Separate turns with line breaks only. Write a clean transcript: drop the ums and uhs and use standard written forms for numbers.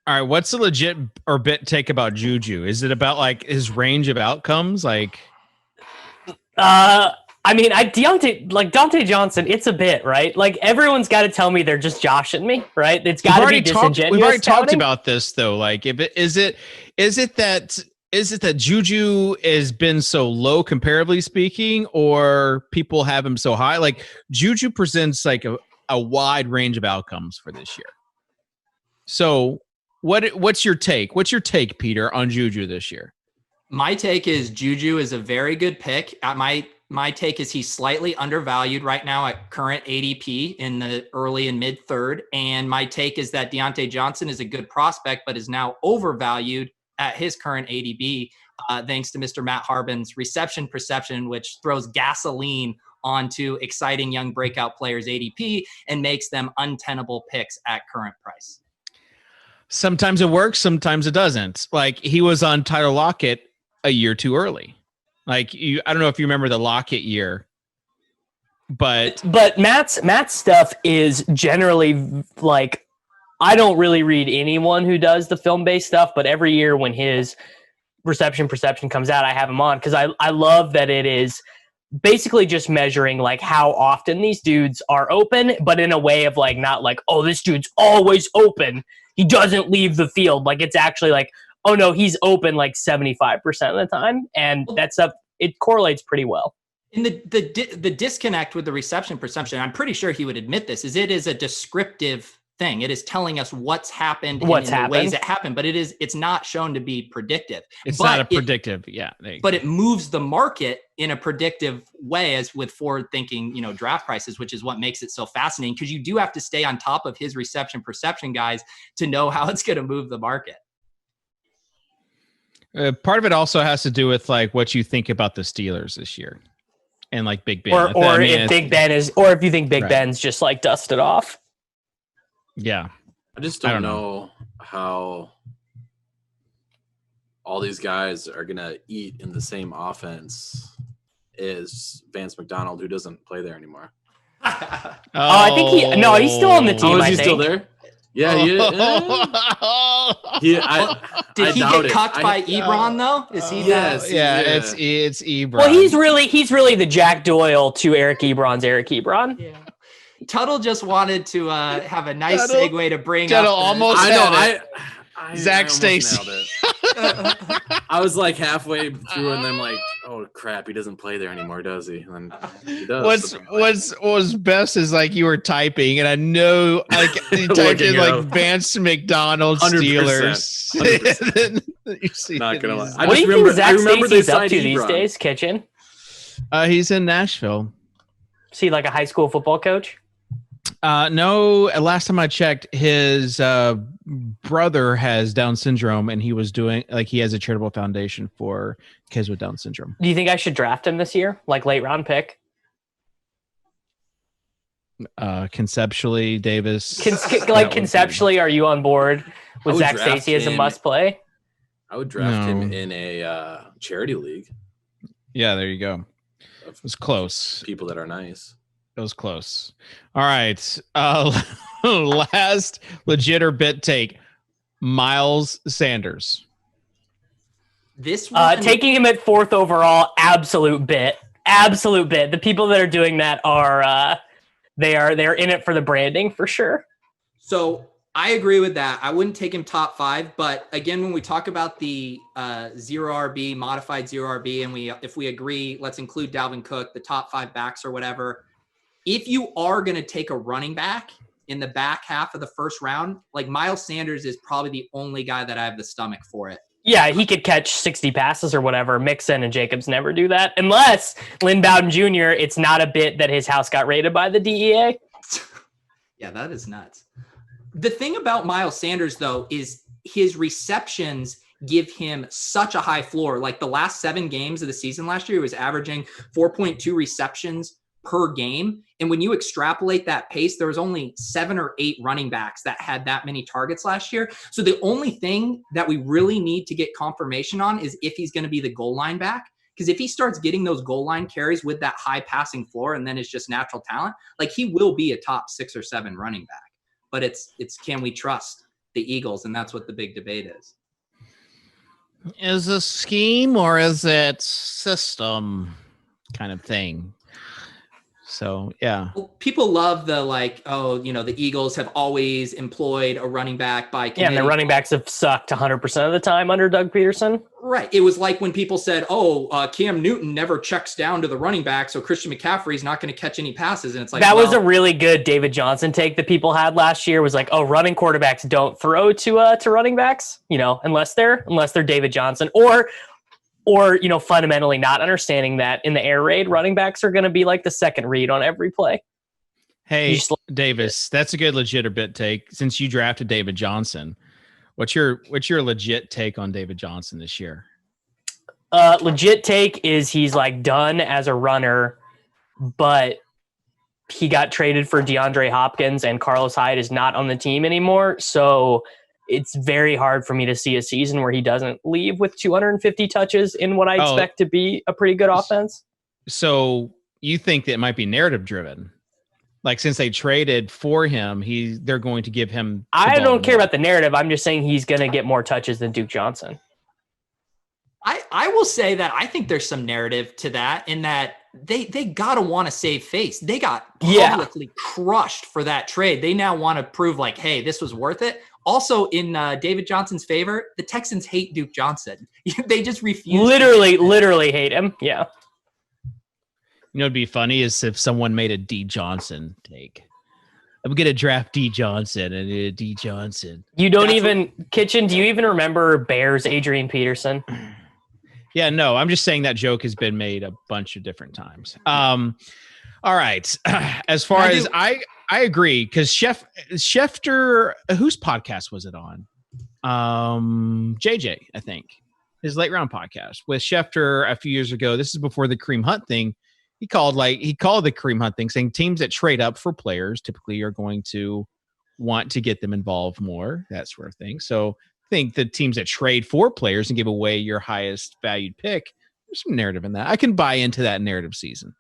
All right, what's the legit or bit take about Juju? Is it about like his range of outcomes? Like,
Dante Johnson, it's a bit, right? Like everyone's got to tell me they're just joshing me, right? It's got to be disingenuous.
We've already talked about this though. Like, is it that Juju has been so low comparably speaking, or people have him so high? Like Juju presents like a wide range of outcomes for this year. So what's your take? What's your take, Peter, on Juju this year?
My take is Juju is a very good pick. My take is he's slightly undervalued right now at current ADP in the early and mid third. And my take is that Deontay Johnson is a good prospect, but is now overvalued at his current ADP, thanks to Mr. Matt Harbin's reception perception, which throws gasoline onto exciting young breakout players' ADP and makes them untenable picks at current price.
Sometimes it works, sometimes it doesn't. Like he was on Tyler Lockett a year too early. Like I don't know if you remember the Lockett year, but
Matt's stuff is generally like, I don't really read anyone who does the film-based stuff, but every year when his reception perception comes out, I have him on because I love that it is basically just measuring like how often these dudes are open, but in a way of like, not like, oh, this dude's always open, he doesn't leave the field. Like it's actually like, oh no, he's open like 75% of the time. And that stuff, it correlates pretty well.
And the disconnect with the reception perception, I'm pretty sure he would admit this, is it is a descriptive thing. It is telling us what's happened in the ways it happened, but it's not shown to be predictive.
It's not a predictive,
but it moves the market in a predictive way, as with forward thinking, draft prices, which is what makes it so fascinating, because you do have to stay on top of his reception perception, guys, to know how it's going to move the market.
Part of it also has to do with like what you think about the Steelers this year and like Big Ben,
if you think Big Ben's just like dusted off.
Yeah.
I just don't know how all these guys are going to eat in the same offense as Vance McDonald, who doesn't play there anymore.
I think he's still on the team.
Is he still there? Yeah, he is.
Did he get cucked by Ebron though? Is he?
Yes, it's Ebron.
Well, he's really the Jack Doyle to Eric Ebron's Eric Ebron.
Yeah. Tuttle just wanted to have a nice segue to bring
Tuttle
up.
Almost had it. Zach Stacy.
I was like halfway through, and then like, oh crap, he doesn't play there anymore, does he? And then he does.
What's best is like you were typing, and I know like you typed in like Vance McDonald Steelers. 100%.
You see, not gonna lie.
What do you think Zach Stacy's up to these days, Kitchen?
He's in Nashville.
Is he like a high school football coach?
No, last time I checked, his brother has Down syndrome, and he was doing he has a charitable foundation for kids with Down syndrome.
Do you think I should draft him this year, like late round pick?
Conceptually, Davis.
Conceptually, are you on board with Zach Stacy as a must play?
I would draft him in a charity league.
Yeah, there you go. It was close.
People that are nice.
It was close. All right. Last legit or bit take. Miles Sanders.
This one,
taking him at 4th overall, absolute bit. The people that are doing that are they're in it for the branding for sure.
So I agree with that. I wouldn't take him top 5, but again, when we talk about the zero RB, modified zero RB, and if we agree, let's include Dalvin Cook, the top 5 backs or whatever. If you are going to take a running back in the back half of the first round, like Miles Sanders is probably the only guy that I have the stomach for it.
Yeah, he could catch 60 passes or whatever. Mixon and Jacobs never do that. Unless Lynn Bowden Jr., it's not a bit that his house got raided by the DEA.
Yeah, that is nuts. The thing about Miles Sanders, though, is his receptions give him such a high floor. Like the last 7 games of the season last year, he was averaging 4.2 receptions per game. And when you extrapolate that pace, there was only 7 or 8 running backs that had that many targets last year. So the only thing that we really need to get confirmation on is if he's going to be the goal line back. Because if he starts getting those goal line carries with that high passing floor and then it's just natural talent, like he will be a top 6 or 7 running back. But it's can we trust the Eagles, and that's what the big debate is.
Is it scheme or is it system kind of thing? So, yeah.
Well, people love the the Eagles have always employed a running back by committee.
Yeah, and the running backs have sucked 100% of the time under Doug Peterson.
Right. It was like when people said, Cam Newton never checks down to the running back, so Christian McCaffrey's not going to catch any passes. And it's like,
that was a really good David Johnson take that people had last year, was like, running quarterbacks don't throw to running backs, unless they're David Johnson, or fundamentally not understanding that in the air raid, running backs are going to be like the second read on every play.
Hey, Davis, that's a good legit take. Since you drafted David Johnson, what's your legit take on David Johnson this year?
Legit take is he's like done as a runner, but he got traded for DeAndre Hopkins and Carlos Hyde is not on the team anymore. So it's very hard for me to see a season where he doesn't leave with 250 touches in what I expect to be a pretty good offense.
So you think that it might be narrative driven? Like, since they traded for him, they're going to give him.
I don't care about the narrative. I'm just saying he's going to get more touches than Duke Johnson.
I will say that I think there's some narrative to that, in that they got to want to save face. They got publicly crushed for that trade. They now want to prove like, hey, this was worth it. Also, in David Johnson's favor, the Texans hate Duke Johnson. They just refuse.
Literally hate him. Yeah.
It'd be funny is if someone made a D Johnson take. I'm going to draft D Johnson and D Johnson.
You don't Kitchen, do you even remember Bears Adrian Peterson?
Yeah, no, I'm just saying that joke has been made a bunch of different times. All right. As far as I agree, because Schefter, whose podcast was it on? JJ, I think. His late round podcast with Schefter a few years ago. This is before the Kareem Hunt thing. He called the Kareem Hunt thing, saying teams that trade up for players typically are going to want to get them involved more, that sort of thing. So I think the teams that trade for players and give away your highest valued pick, there's some narrative in that. I can buy into that narrative season.